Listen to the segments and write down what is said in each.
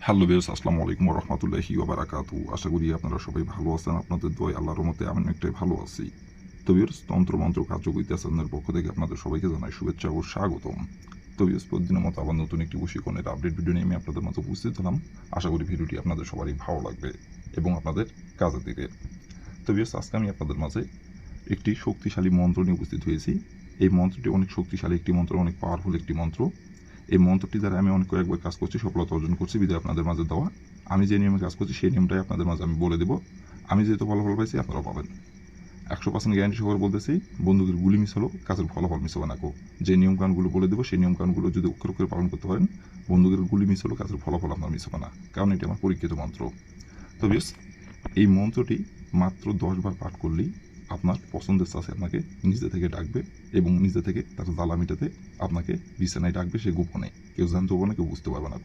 Hello viewers, আসসালামু আলাইকুম ওয়া রাহমাতুল্লাহি ওয়া বারাকাতুহু। আশা করি আপনারা সবাই ভালো আছেন। আপনাদের দোয়ায় আল্লাহর রহমতে আমি অনেকটাই ভালো আছি। তো ভিউয়ার্স, তন্ত্রমন্ত্র কার্যকরিতা চ্যানেলের পক্ষ থেকে আপনাদের সবাইকে জানাই শুভেচ্ছা ও স্বাগতম। তো ভিউয়ার্স, প্রতিদিনের মতো আবার নতুন একটি বশীকরণের আপডেট ভিডিও নিয়ে আমি আপনাদের মাঝে উপস্থিত হলাম। আশা করি ভিডিওটি আপনাদের সবারই ভালো লাগবে এবং আপনাদের কাজে দিবে। তো ভিউয়ার্স, আজকে আমি আপনাদের মাঝে একটি শক্তিশালী মন্ত্র নিয়ে উপস্থিত হয়েছি। এই মন্ত্রটি অনেক শক্তিশালী একটি মন্ত্র, অনেক পাওয়ারফুল একটি মন্ত্র। এই মন্ত্রটি দ্বারা আমি অনেক কয়েকবার কাজ করছি, সফলতা অর্জন করছি, বিধায় আপনাদের মাঝে দেওয়া। আমি যে নিয়মে কাজ করছি সেই নিয়মটাই আপনাদের মাঝে আমি বলে দেবো। আমি যেহেতু ফলাফল পাইছি আপনারাও পাবেন। 100% গ্যারান্টি সহকারে বলতেছি, বন্দুকের গুলি মিস হলো, কাজের ফলাফল মিস হবে না। যে নিয়মকানুনগুলো বলে দেবো সেই নিয়মকানুনগুলো যদি অক্ষরে অক্ষরে পালন করতে পারেন, বন্দুকের গুলি মিস হলো, কাজের ফলাফল আপনার মিস হবে না, কারণ এটি আমার পরীক্ষিত মন্ত্র। তো বেশ, এই মন্ত্রটি মাত্র 10 বার পাঠ করলেই আপনার পছন্দের চাষে আপনাকে নিজে থেকে ডাকবে এবং নিজে থেকে তার জ্বালা মিটাতে আপনাকে বিছানায় ডাকবে। সে গোপনে, কেউ জানতে পারবে না, কেউ বুঝতে পারবে না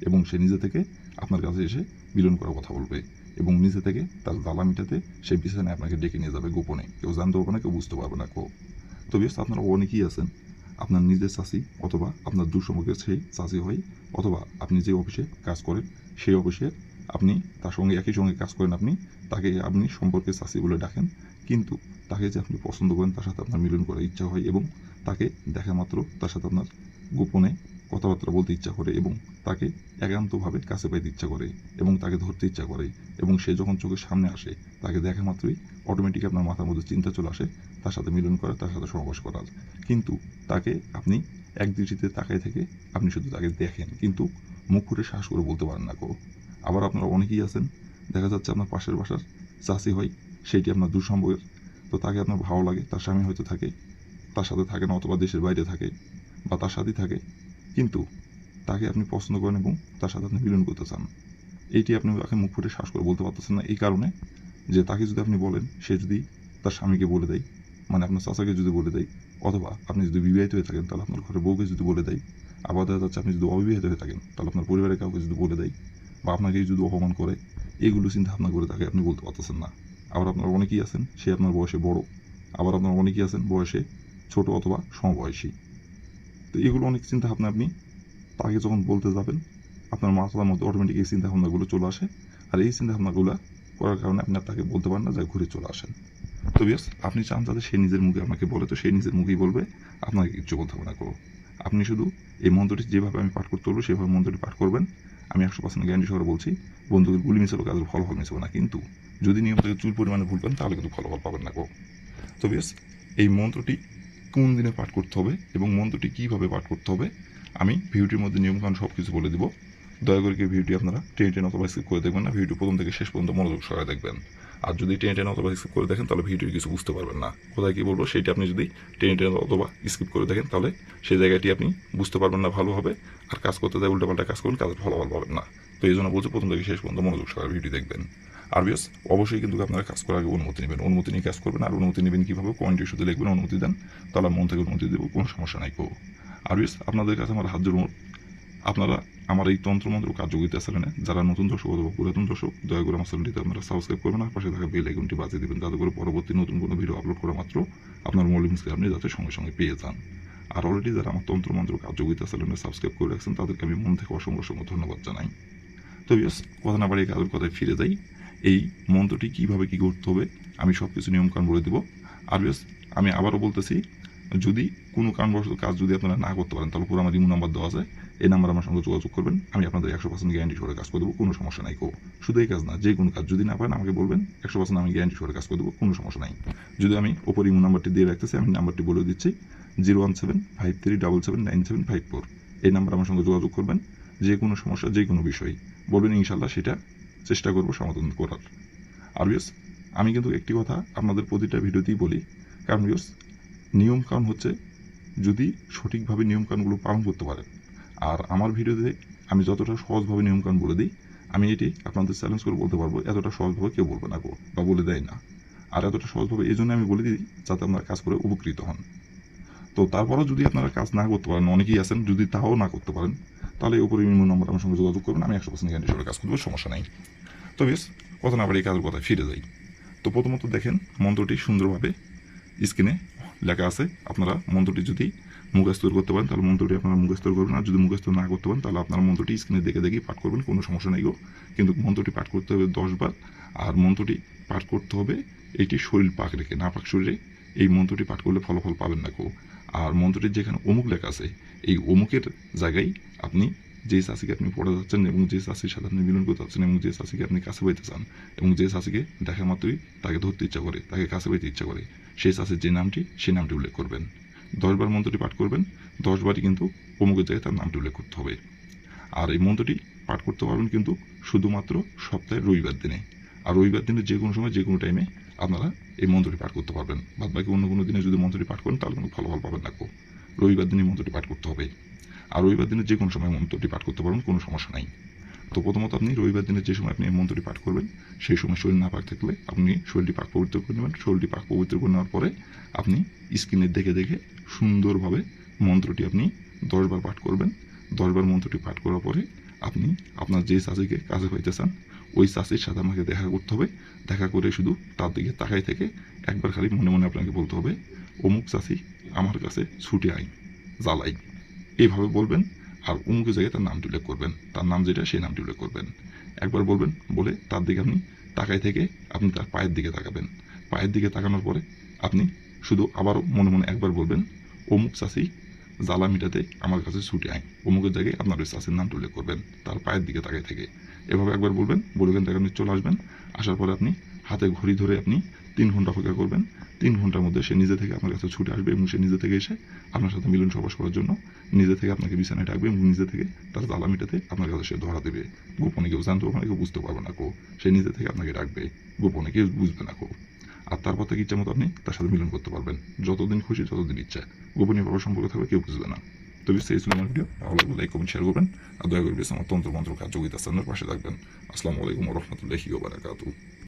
এবং সে নিজে থেকে আপনার কাছে এসে মিলন করার কথা বলবে এবং নিজে থেকে তার জ্বালা মিটাতে সে বিছানায় আপনাকে ডেকে নিয়ে যাবে গোপনে, কেউ জানতে পারবে না, কেউ বুঝতে পারবে না তো বেশ, আপনারা অনেকেই আছেন আপনার নিজের চাষি অথবা আপনার দূর সম্পর্কের সেই চাষি হয়, অথবা আপনি যে অফিসে কাজ করেন সেই অফিসে আপনি তার সঙ্গে একই সঙ্গে কাজ করেন, তাকে আপনি সম্পর্কে চাষি বলে ডাকেন, কিন্তু তাকে যে আপনি পছন্দ করেন, তার সাথে আপনার মিলন করার ইচ্ছা হয় এবং তাকে দেখা মাত্র তার সাথে আপনার গোপনে কথাবার্তা বলতে ইচ্ছা করে এবং তাকে একান্তভাবে কাছে পাইতে ইচ্ছা করে এবং তাকে ধরতে ইচ্ছা করে এবং সে যখন চোখের সামনে আসে তাকে দেখা মাত্রই অটোমেটিক আপনার মাথার মধ্যে চিন্তা চলে আসে তার সাথে মিলন করা, তার সাথে সহবাস করার। কিন্তু তাকে আপনি এক দৃষ্টিতে তাকায় থেকে আপনি শুধু তাকে দেখেন, কিন্তু মুখ ফুটে শ্বাস করে বলতে পারেন না আবার আপনারা অনেকেই আছেন, দেখা যাচ্ছে আপনার পাশের বাসার চাষি হয়, সেইটি আপনার দূর সম্পর্কের, তো তাকে আপনার ভালো লাগে, তার স্বামী হয়তো থাকে, তার সাথে থাকে না, অথবা দেশের বাইরে থাকে বা তার সাথেই থাকে, কিন্তু তাকে আপনি পছন্দ করেন এবং তার সাথে আপনি মিলন করতে চান। এইটি আপনি তাকে মুখ ফুটে শ্বাস করে বলতে পারতেছেন না, এই কারণে যে তাকে যদি আপনি বলেন, সে যদি তার স্বামীকে বলে দেয়, মানে আপনার চাচাকে যদি বলে দেয়, অথবা আপনি যদি বিবাহিত হয়ে থাকেন তাহলে আপনার ঘরের বউকে যদি বলে দেয়, আবার দেখা যাচ্ছে আপনি যদি অবিবাহিত হয়ে থাকেন তাহলে আপনার পরিবারের কাউকে যদি বলে দেয় বা আপনাকে যদি অপমান করে, এইগুলো চিন্তা ভাবনা করে তাকে আপনি বলতে পারতেছেন না। আবার আপনার অনেকেই আছেন সে আপনার বয়সে বড়, আবার আপনার অনেকেই আছেন বয়সে ছোট অথবা সমবয়সী। তো এগুলো অনেক চিন্তা ভাবনা আপনি তাকে যখন বলতে যাবেন, আপনার মাথার মধ্যে অটোমেটিক এই চিন্তা ভাবনাগুলো চলে আসে, আর এই চিন্তা ভাবনাগুলো করার কারণে আপনি আর তাকে বলতে পারেন না, যা ঘুরে চলে আসেন। তো বিয়াস, আপনি চান যাতে সে নিজের মুখে আপনাকে বলে, তো সেই নিজের মুখেই বলবে, আপনাকে কিচ্ছু বলতে হবে না আপনি শুধু এই মন্ত্রটি যেভাবে আমি পাঠ করতে বলবো সেভাবে মন্ত্রটি পাঠ করবেন। আমি 100% গ্যারান্টি সহকারে বলছি, বন্দুকের গুলি মিস হলো, কাজের ফলাফল মিস হবে না, কিন্তু যদি নিয়ম থেকে চুল পরিমাণে ভুল পান তাহলে কিন্তু ফলাফল পাবেন না তো বিয়াস, এই মন্ত্রটি কোন দিনে পাঠ করতে হবে এবং মন্ত্রটি কীভাবে পাঠ করতে হবে আমি ভিডিওটির মধ্যে নিয়মকানুন সব কিছু বলে দিব। দয়া করে কি ভিডিওটি আপনারা টেনে অথবা স্কিপ করে দেখবেন না, ভিডিও প্রথম থেকে শেষ পর্যন্ত মনোযোগ সহকারে দেখবেন। আর যদি টেনে অথবা স্কিপ করে দেখেন তাহলে ভিডিও কিছু বুঝতে পারবেন না, কোথায় কী বলবো সেটা আপনি যদি টেনে অথবা স্কিপ করে দেখেন তাহলে সেই জায়গাটি আপনি বুঝতে পারবেন না ভালোভাবে, আর কাজ করতে যায় উল্টাপাল্টা কাজ করবেন, কাজের ফলাফল পাবেন না। তো এই জন্য বলছি প্রথম থেকে শেষ পর্যন্ত মনোযোগ সহকারে ভিডিও দেখবেন। আর বিয়াস, অবশ্যই কিন্তু আপনারা কাজ করার আগে অনুমতি নেবেন, অনুমতি নিয়ে কাজ করবেন। আর অনুমতি নেবেন কীভাবে, কমেন্টে শুধু লিখবেন অনুমতি দেন, তাহলে মন থেকে অনুমতি দেবো, কোনো সমস্যা নাই আর বিয়াস, আপনাদের কাছে আমার হাত জোড়, আপনারা আমার এই তন্ত্রমন্ত্র কার্যকরিতা চ্যানেলে যারা নতুন দর্শক অথবা পুরাতন দর্শক, দয়া করে আমার চ্যানেলটিতে আপনারা সাবস্ক্রাইব করবেন আর পাশে থাকা বেল আইকনটি বাজিয়ে দেবেন, যাতে করে পরবর্তী নতুন কোনো ভিডিও আপলোড করা মাত্র আপনার মৌলিক আপনি যাতে সঙ্গে সঙ্গে পেয়ে যান। আর অলরেডি যারা আমার তন্ত্রমন্ত্র কার্যকরিতা চ্যানেলে সাবস্ক্রাইব করে রাখছেন তাদেরকে আমি মন থেকে অসংখ্য অসংখ্য ধন্যবাদ জানাই। তো বিয়াস, কথা না বাড়িয়ে কাজের কথায় ফিরে যাই। এই মন্ত্রটি কীভাবে কী করতে হবে আমি সব কিছু নিয়মকানুন বলে দেবো। আর বিয়াস, আমি আবারও বলতেছি, যদি কোনো কারণবশত কাজ যদি আপনারা না করতে পারেন তাহলে পুরো আমার ইমো নাম্বার দেওয়া যায়, এই নাম্বার আমার সঙ্গে যোগাযোগ করবেন, আমি আপনাদের 100% গ্যারান্টি সহকারে কাজ করে দেবো, কোনো সমস্যা নাই শুধু এই কাজ না, যে কোনো কাজ যদি না পারেন আমাকে বলবেন, 100% আমি গ্যারান্টি সহকারে কাজ করে দেবো, কোনো সমস্যা নাই। যদি আমি ওপর ইমো নাম্বারটি দিয়ে রাখতেছি, আমি নাম্বারটি বলে দিচ্ছি 01753779754। এই নাম্বার আমার সঙ্গে যোগাযোগ করবেন, যে কোনো সমস্যা যে কোনো বিষয় বলবেন, ইনশাল্লাহ সেটা চেষ্টা করবো সমাধান করার। আর বিয়াস, আমি কিন্তু একটি কথা আপনাদের প্রতিটা ভিডিওতেই বলি, কারণ বিয়াস, নিয়মকানুন হচ্ছে যদি সঠিকভাবে নিয়মকানুনগুলো পালন করতে পারেন। আর আমার ভিডিওতে আমি যতটা সহজভাবে নিয়মকানুন বলে দিই, আমি এটি আপনাদের চ্যালেঞ্জ করে বলতে পারবো এতটা সহজভাবে কেউ বলবে না বা বলে দেয় না। আর এতটা সহজভাবে এই জন্য আমি বলে দিই যাতে আপনারা কাজ করে উপকৃত হন। তো তারপরেও যদি আপনারা কাজ না করতে পারেন, অনেকেই আছেন, যদি তাও না করতে পারেন তাহলে উপরে ইমেল নম্বর আমার সঙ্গে যোগাযোগ করবেন, আমি 100% গ্যারান্টি সহকারে কাজ করবো, সমস্যা নেই। তো বেশ, কথা না বাড়িয়ে কাজের কথায় ফিরে যাই। তো প্রথমত দেখেন, মন্ত্রটি সুন্দরভাবে স্ক্রিনে লেখা আছে, আপনারা মন্ত্রটি যদি মুখস্থ করতে পারেন তাহলে মন্ত্রটি আপনারা মুখস্থ করবেন, আর যদি মুখস্থ না করতে পারেন তাহলে আপনারা মন্ত্রটি স্ক্রিনে দেখে দেখেই পাঠ করবেন, কোনো সমস্যা নেই গো। কিন্তু মন্ত্রটি পাঠ করতে হবে 10 বার, আর মন্ত্রটি পাঠ করতে হবে এইটি শরীর পাক রেখে, না পাক শরীরে এই মন্ত্রটি পাঠ করলে ফলাফল পাবেন না গো। আর মন্ত্রটির যেখানে অমুক লেখা আছে এই অমুকের জায়গায় আপনি যে চাষিকে আপনি পড়ে যাচ্ছেন এবং যে চাষির সাথে আপনি মিলন করতে চাচ্ছেন এবং যে চাষিকে আপনি কাছে পাইতে চান এবং যে চাষিকে দেখা মাত্রই তাকে ধরতে ইচ্ছা করে, তাকে কাছে পাইতে ইচ্ছা করে, সেই চাষির যে নামটি সেই নামটি উল্লেখ করবেন। 10 বার মন্ত্রটি পাঠ করবেন, 10 বারই কিন্তু অমুকের জায়গায় তার নামটি উল্লেখ করতে হবে। আর এই মন্ত্রটি পাঠ করতে পারবেন কিন্তু শুধুমাত্র সপ্তাহের রবিবার দিনে, আর রবিবার দিনে যে কোনো সময় যে কোনো টাইমে আপনারা এই মন্ত্রটি পাঠ করতে পারবেন। বাদ বাকি অন্য কোনো দিনে যদি মন্ত্রটি পাঠ করেন তাহলে কোনো ফলাফল পাবেন না। রবিবার দিনে মন্ত্রটি পাঠ করতে হবে, আর রবিবার দিনে যে কোনো সময় মন্ত্রটি পাঠ করতে পারবেন, কোনো সমস্যা নাই। তো প্রথমত আপনি রবিবার দিনে যে সময় আপনি এই মন্ত্রটি পাঠ করবেন সেই সময় শরীর না পাক থাকলে আপনি শরীরটি পাক পবিত্র করে নেবেন। শরীরটি পাক পবিত্র করে নেওয়ার পরে আপনি স্ক্রিনে দেখে দেখে সুন্দরভাবে মন্ত্রটি আপনি 10 বার পাঠ করবেন। 10 বার মন্ত্রটি পাঠ করার পরে আপনি আপনার যে চাষিকে কাছে পাইতে চান ওই চাষির সাথে আমাকে দেখা করতে হবে। দেখা করে শুধু তার দিকে তাকাই থেকে একবার খালি মনে মনে আপনাকে বলতে হবে, অমুক চাষি আমার কাছে ছুটে আই, জ্বালাই, এইভাবে বলবেন। আর অমুকের জায়গায় তার নামটি উল্লেখ করবেন, তার নাম যেটা সেই নামটি উল্লেখ করবেন। একবার বলবেন, বলে তার দিকে আপনি তাকাই থেকে আপনি তার পায়ের দিকে তাকাবেন। পায়ের দিকে তাকানোর পরে আপনি শুধু আবারও মনে মনে একবার বলবেন, অমুক চাষি জ্বালা মিটাতে আমার কাছে ছুটে আয়, অমুকের জায়গায় আপনার ওই চাষির নামটা উল্লেখ করবেন তার পায়ের দিকে তাকাই থেকে। এভাবে একবার বলবেন, বলে ওখান থেকে আপনি চলে আসবেন। আসার পরে আপনি হাতে ঘড়ি ধরে আপনি 3 ঘন্টা অপেক্ষা করবেন। 3 ঘন্টার মধ্যে সে নিজে থেকে আপনার কাছে ছুটে আসবে এবং সে নিজে থেকে এসে আপনার সাথে মিলন সবাস করার জন্য নিজে থেকে আপনাকে বিছানায় ডাকবে এবং নিজে থেকে তার জ্বালা মিটাতে আপনার কাছে সে ধরা দেবে। গোপনে কেউ জানতে পারবে না, কেউ বুঝতে পারবে না কো, সে নিজে থেকে আপনাকে ডাকবে, গোপনে কেউ বুঝবে না কো। আর তারপর থেকে ইচ্ছা মতো আপনি তার সাথে মিলন করতে পারবেন, যতদিন খুশি যতদিন ইচ্ছা। গোপনীয়ভাবে সম্পর্ক থাকবে, কেউ বুঝবে না। তো এই ছিল আমার ভিডিও, ভালো লাগলে লাইক কমেন্ট শেয়ার করবেন, আর দয়া করে আমার তন্ত্র মন্ত্র কার্যকরিতা স্থানের পাশে থাকবেন। আসসালামু আলাইকুম ওয়া রাহমাতুল্লাহি ওয়া বারাকাতুহু।